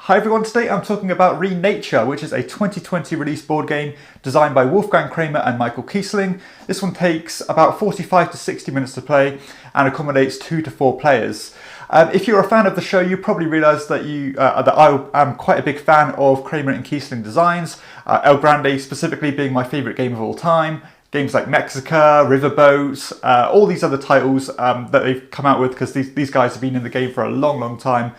Hi everyone, today I'm talking about Renature, which is a 2020 release board game designed by Wolfgang, Kramer and Michael Kiesling. This one takes about 45 to 60 minutes to play and accommodates 2 to 4 players. If you're a fan of the show, you probably realise that I am quite a big fan of Kramer and Kiesling designs, El Grande specifically being my favourite game of all time. Games like Mexica, Riverboat, all these other titles that they've come out with, because these guys have been in the game for a long time.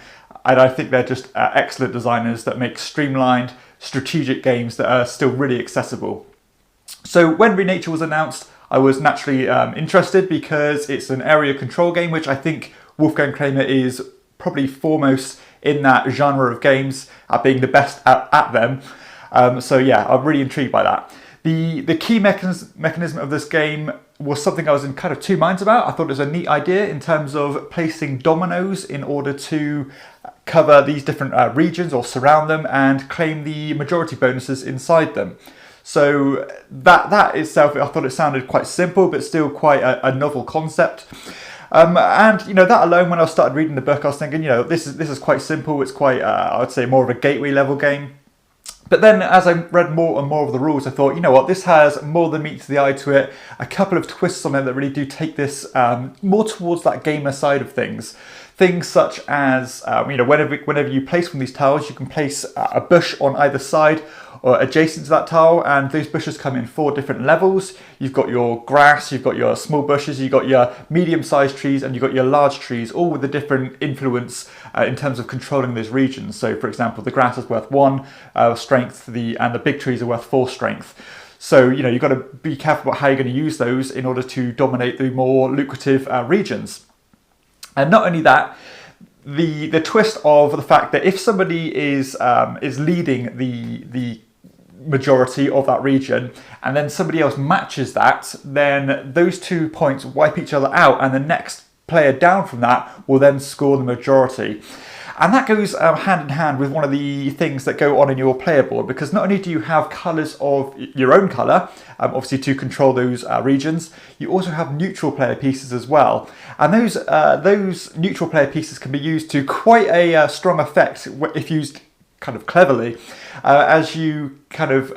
And I think they're just excellent designers that make streamlined, strategic games that are still really accessible. So when Renature was announced, I was naturally interested because it's an area control game, which I think Wolfgang Kramer is probably foremost in that genre of games at being the best at them. So yeah, I'm really intrigued by that. The key mechanism of this game was something I was in kind of two minds about. I thought it was a neat idea in terms of placing dominoes in order to cover these different regions or surround them and claim the majority bonuses inside them. So that itself, I thought it sounded quite simple, but still quite a novel concept. And you know, that alone, when I started reading the book, I was thinking, you know, this is quite simple. It's quite, I would say, more of a gateway level game. But then as I read more and more of the rules, I thought, you know what, this has more than meets the eye to it. A couple of twists on it that really do take this more towards that gamer side of things. Things such as, you know, whenever you place one of these tiles, you can place a bush on either side or adjacent to that tile, and those bushes come in 4 different levels. You've got your grass, you've got your small bushes, you've got your medium-sized trees, and you've got your large trees, all with a different influence in terms of controlling those regions. So for example, the grass is worth 1 strength, and the big trees are worth 4 strength. So, you know, you've got to be careful about how you're going to use those in order to dominate the more lucrative regions. And not only that, the twist of the fact that if somebody is leading the majority of that region and then somebody else matches that, then those 2 points wipe each other out, and the next player down from that will then score the majority. And that goes hand in hand with one of the things that go on in your player board, because not only do you have colours of your own colour, obviously to control those regions, you also have neutral player pieces as well. And those neutral player pieces can be used to quite a strong effect if used kind of cleverly, as you kind of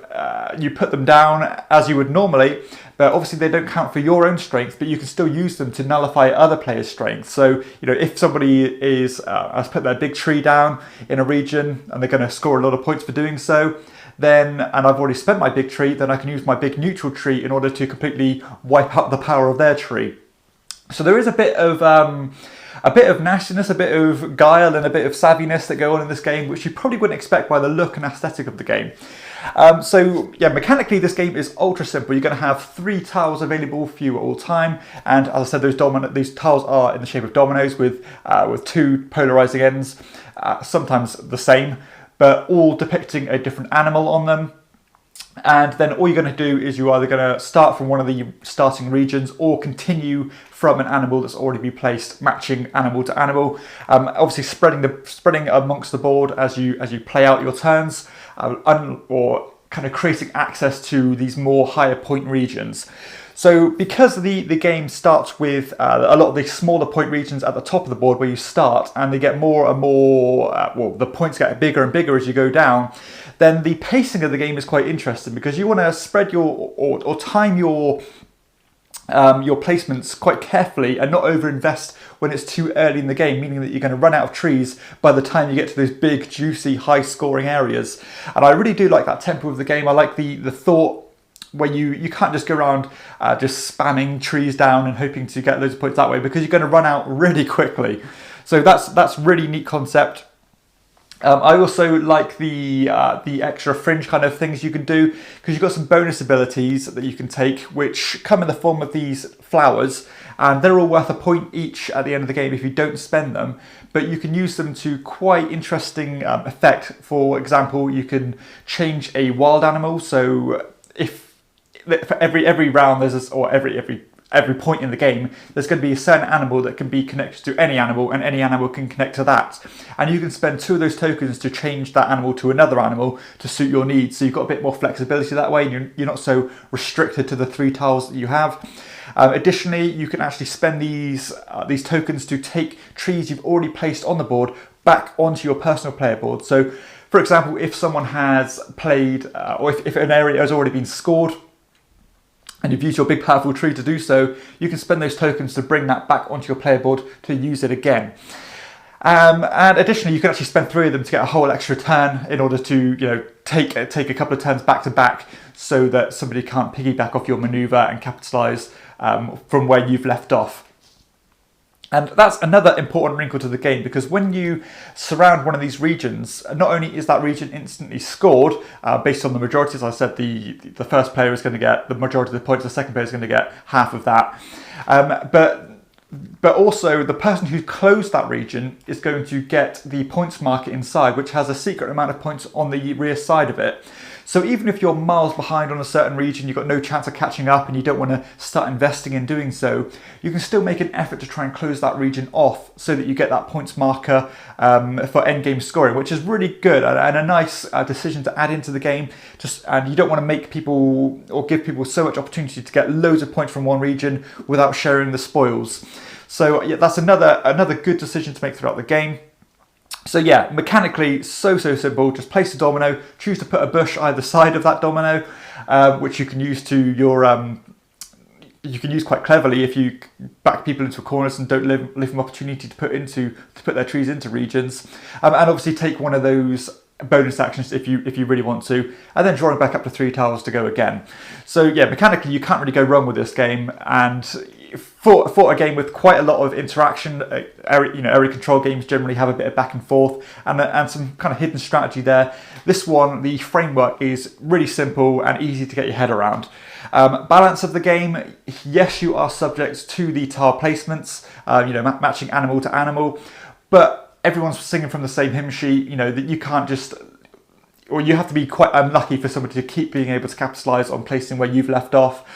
you put them down as you would normally, but obviously they don't count for your own strength, but you can still use them to nullify other players' strength. So, you know, if somebody has put their big tree down in a region and they're going to score a lot of points for doing so, then, and I've already spent my big tree, then I can use my big neutral tree in order to completely wipe out the power of their tree. So there is a bit of nastiness, a bit of guile and a bit of savviness that go on in this game, which you probably wouldn't expect by the look and aesthetic of the game. So yeah, mechanically this game is ultra simple. You're going to have 3 tiles available for you at all time, and as I said, these tiles are in the shape of dominoes with 2 polarizing ends, sometimes the same, but all depicting a different animal on them. And then all you're going to do is you're either going to start from one of the starting regions or continue from an animal that's already been placed, matching animal to animal. Obviously spreading amongst the board as you play out your turns, or kind of creating access to these more higher point regions. So because the game starts with a lot of the smaller point regions at the top of the board where you start, and they get more and more, well, the points get bigger and bigger as you go down, then the pacing of the game is quite interesting, because you want to spread your, or time your placements quite carefully and not overinvest when it's too early in the game, meaning that you're going to run out of trees by the time you get to those big, juicy, high-scoring areas. And I really do like that tempo of the game. I like the thought where you can't just go around just spamming trees down and hoping to get loads of points that way, because you're going to run out really quickly. So that's really neat concept. I also like the extra fringe kind of things you can do, because you've got some bonus abilities that you can take, which come in the form of these flowers, and they're all worth a point each at the end of the game if you don't spend them, but you can use them to quite interesting effect. For example, you can change a wild animal. So if for every round there's this, or every point in the game, there's going to be a certain animal that can be connected to any animal, and any animal can connect to that. And you can spend 2 of those tokens to change that animal to another animal to suit your needs. So you've got a bit more flexibility that way, and you're not so restricted to the 3 tiles that you have. Additionally, you can actually spend these tokens to take trees you've already placed on the board back onto your personal player board. So, for example, if someone has played, or if an area has already been scored, and you've used your big powerful tree to do so, you can spend those tokens to bring that back onto your player board to use it again. And additionally, you can actually spend 3 of them to get a whole extra turn in order to, take a couple of turns back to back, so that somebody can't piggyback off your maneuver and capitalise from where you've left off. And that's another important wrinkle to the game, because when you surround one of these regions, not only is that region instantly scored based on the majority, as I said, the first player is going to get the majority of the points, the second player is going to get half of that, but also the person who closed that region is going to get the points marker inside, which has a secret amount of points on the rear side of it. So even if you're miles behind on a certain region, you've got no chance of catching up and you don't want to start investing in doing so, you can still make an effort to try and close that region off so that you get that points marker for endgame scoring, which is really good and a nice decision to add into the game. And you don't want to make people or give people so much opportunity to get loads of points from one region without sharing the spoils. So yeah, that's another good decision to make throughout the game. So yeah, mechanically, so simple. Just place a domino, choose to put a bush either side of that domino, which you can use to your you can use quite cleverly if you back people into corners and don't leave them opportunity to put their trees into regions, and obviously take one of those bonus actions if you really want to, and then drawing back up to 3 tiles to go again. So yeah, mechanically you can't really go wrong with this game, and for a game with quite a lot of interaction. Area control games generally have a bit of back and forth and some kind of hidden strategy there. This one, the framework is really simple and easy to get your head around. Balance of the game, yes, you are subject to the tile placements, matching animal to animal, but everyone's singing from the same hymn sheet. That you can't just, or you have to be quite unlucky for somebody to keep being able to capitalise on placing where you've left off,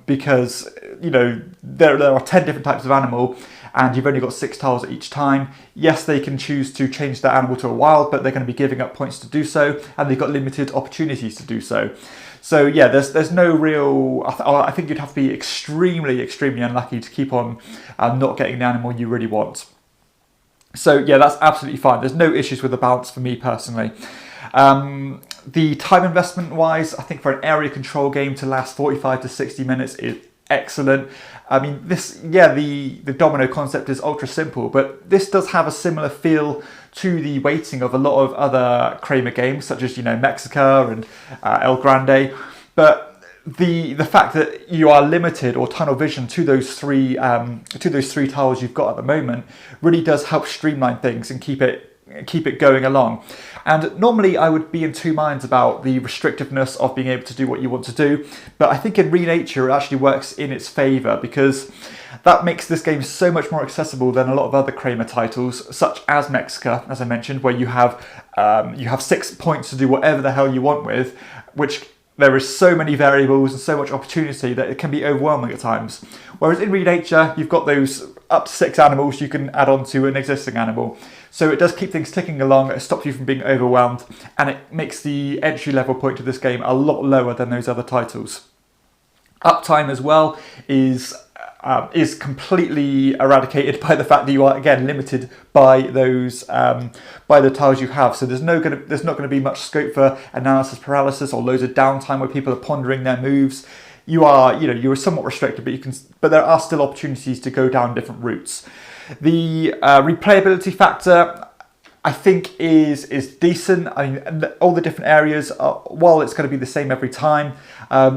because there are 10 different types of animal and you've only got 6 tiles at each time. Yes, they can choose to change that animal to a wild, but they're going to be giving up points to do so, and they've got limited opportunities to do so. So yeah, there's no real, I think you'd have to be extremely unlucky to keep on not getting the animal you really want. So yeah, that's absolutely fine. There's no issues with the balance for me personally. The time investment wise, I think for an area control game to last 45 to 60 minutes is excellent. I mean, the domino concept is ultra simple, but this does have a similar feel to the weighting of a lot of other Kramer games, such as Mexica and El Grande. But the fact that you are limited or tunnel vision to those three tiles you've got at the moment really does help streamline things and keep it going along. And normally I would be in 2 minds about the restrictiveness of being able to do what you want to do, but I think in Renature it actually works in its favour, because that makes this game so much more accessible than a lot of other Kramer titles, such as Mexica, as I mentioned, where you have 6 points to do whatever the hell you want with, which there is so many variables and so much opportunity that it can be overwhelming at times. Whereas in Renature, you've got those up to 6 animals you can add on to an existing animal. So it does keep things ticking along, it stops you from being overwhelmed, and it makes the entry level point to this game a lot lower than those other titles. Uptime as well is completely eradicated by the fact that you are again limited by those by the tiles you have. So there's not going to be much scope for analysis paralysis or loads of downtime where people are pondering their moves. You are somewhat restricted, but there are still opportunities to go down different routes. The replayability factor, I think, is decent. I mean, all the different areas, while it's going to be the same every time,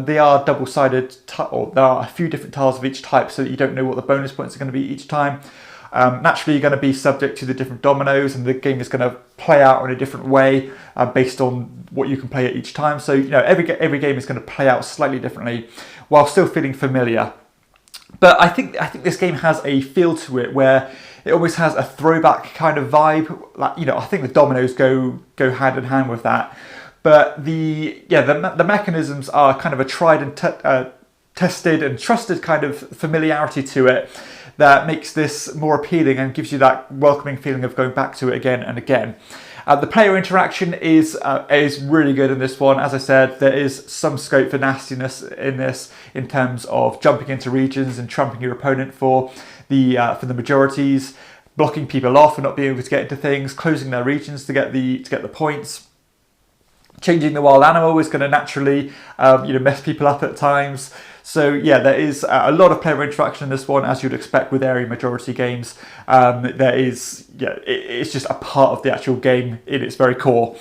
they are double-sided, or there are a few different tiles of each type, so that you don't know what the bonus points are going to be each time. Naturally, you're going to be subject to the different dominoes, and the game is going to play out in a different way based on what you can play at each time. So every game is going to play out slightly differently, while still feeling familiar. But I think this game has a feel to it where it almost has a throwback kind of vibe. Like, I think the dominoes go hand in hand with that. But the mechanisms are kind of a tried and tested and trusted kind of familiarity to it that makes this more appealing and gives you that welcoming feeling of going back to it again and again. The player interaction is really good in this one. As I said, there is some scope for nastiness in this, in terms of jumping into regions and trumping your opponent for the majorities. blocking people off and not being able to get into things, closing their regions to get the points. Changing the wild animal is going to naturally mess people up at times. So yeah, there is a lot of player interaction in this one, as you'd expect with area majority games. It's just a part of the actual game in its very core.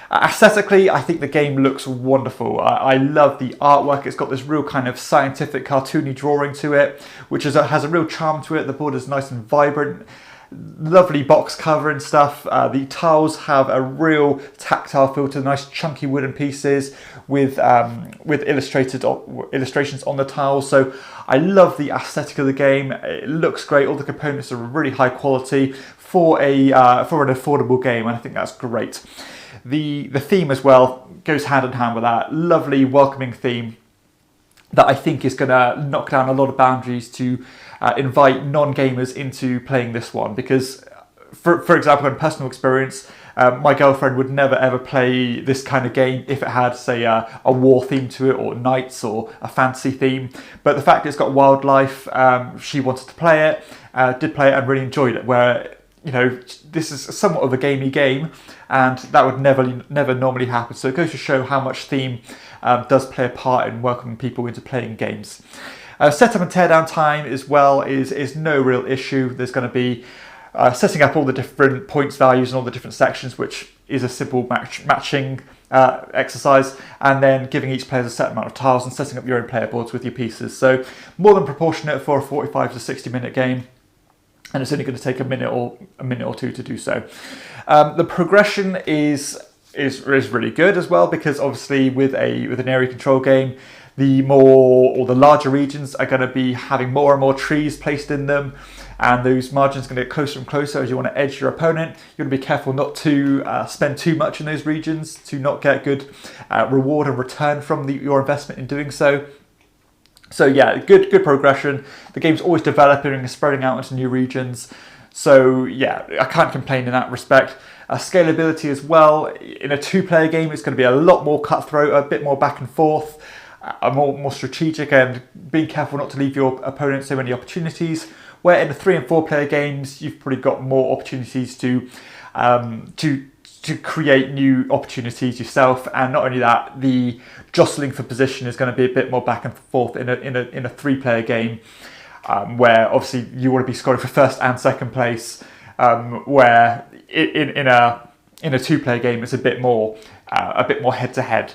Aesthetically, I think the game looks wonderful. I love the artwork. It's got this real kind of scientific, cartoony drawing to it, which has a real charm to it. The board is nice and vibrant. Lovely box cover and stuff. The tiles have a real tactile feel to nice chunky wooden pieces with illustrations on the tiles. So I love the aesthetic of the game. It looks great. All the components are really high quality for an affordable game, and I think that's great. The theme as well goes hand in hand with that. Lovely, welcoming theme that I think is going to knock down a lot of boundaries to invite non-gamers into playing this one. Because, for example, in personal experience, my girlfriend would never ever play this kind of game if it had, say, a war theme to it, or knights, or a fantasy theme. But the fact it's got wildlife, she wanted to play it, did play it, and really enjoyed it. Where, this is somewhat of a gamey game, and that would never normally happen. So it goes to show how much theme does play a part in welcoming people into playing games. Setup and teardown time as well is no real issue. There's going to be setting up all the different points values and all the different sections, which is a simple matching exercise, and then giving each player a set amount of tiles and setting up your own player boards with your pieces. So more than proportionate for a 45 to 60 minute game. And it's only going to take a minute or two to do so. The progression is really good as well, because obviously with an area control game, the larger regions are going to be having more and more trees placed in them, and those margins are going to get closer and closer as you want to edge your opponent. You're going to be careful not to spend too much in those regions to not get good reward and return from your investment in doing so. So yeah, good progression. The game's always developing and spreading out into new regions. So yeah, I can't complain in that respect. Scalability as well. In a two-player game, it's going to be a lot more cutthroat, a bit more back and forth, more strategic, and being careful not to leave your opponent so many opportunities. Where in the 3 and 4 player games, you've probably got more opportunities to create new opportunities yourself, and not only that, the jostling for position is going to be a bit more back and forth in a 3-player game, where obviously you want to be scoring for first and second place, where in a 2-player game it's a bit more head to head.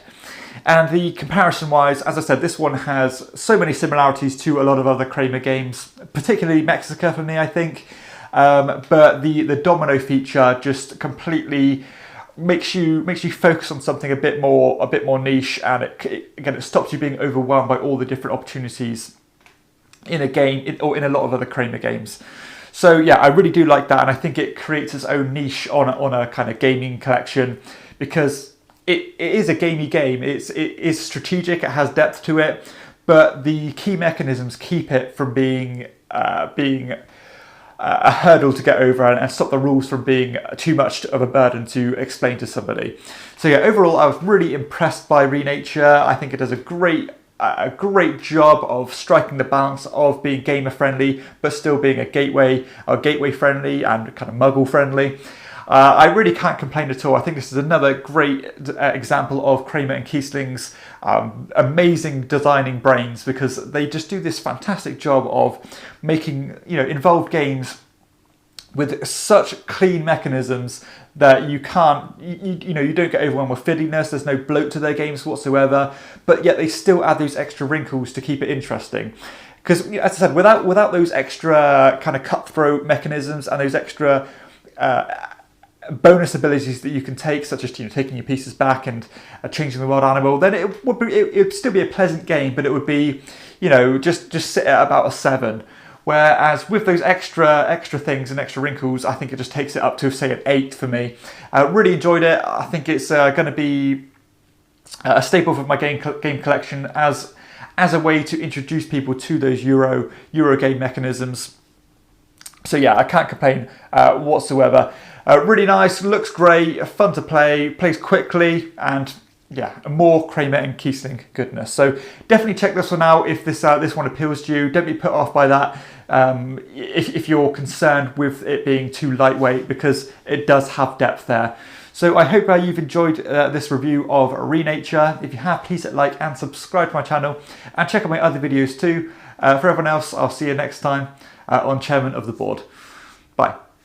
And the comparison wise, as I said, this one has so many similarities to a lot of other Kramer games, particularly Mexica for me, I think. But the domino feature just completely makes you focus on something a bit more niche, and it stops you being overwhelmed by all the different opportunities in a game or in a lot of other Kramer games. So yeah, I really do like that, and I think it creates its own niche on a kind of gaming collection, because it is a gamey game. It is strategic. It has depth to it, but the key mechanisms keep it from being a hurdle to get over, and stop the rules from being too much of a burden to explain to somebody. So yeah, overall, I was really impressed by Renature. I think it does a great job of striking the balance of being gamer friendly, but still being a gateway friendly and kind of muggle friendly. I really can't complain at all. I think this is another great example of Kramer and Kiesling's amazing designing brains, because they just do this fantastic job of making involved games with such clean mechanisms that you don't get overwhelmed with fiddliness. There's no bloat to their games whatsoever, but yet they still add those extra wrinkles to keep it interesting. Because, as I said, without those extra kind of cutthroat mechanisms and those extra bonus abilities that you can take, such as taking your pieces back and changing the wild animal, then it would still be a pleasant game, but it would be just sit at about a 7. Whereas with those extra things and extra wrinkles, I think it just takes it up to, say, an 8 for me. Really enjoyed it. I think it's going to be a staple for my game collection as a way to introduce people to those Euro game mechanisms. So yeah, I can't complain whatsoever. Really nice, looks great, fun to play, plays quickly, and yeah, more Kramer and Kiesling goodness. So definitely check this one out if this one appeals to you. Don't be put off by that if you're concerned with it being too lightweight, because it does have depth there. So I hope you've enjoyed this review of Renature. If you have, please hit like and subscribe to my channel, and check out my other videos too. For everyone else, I'll see you next time on Chairman of the Board.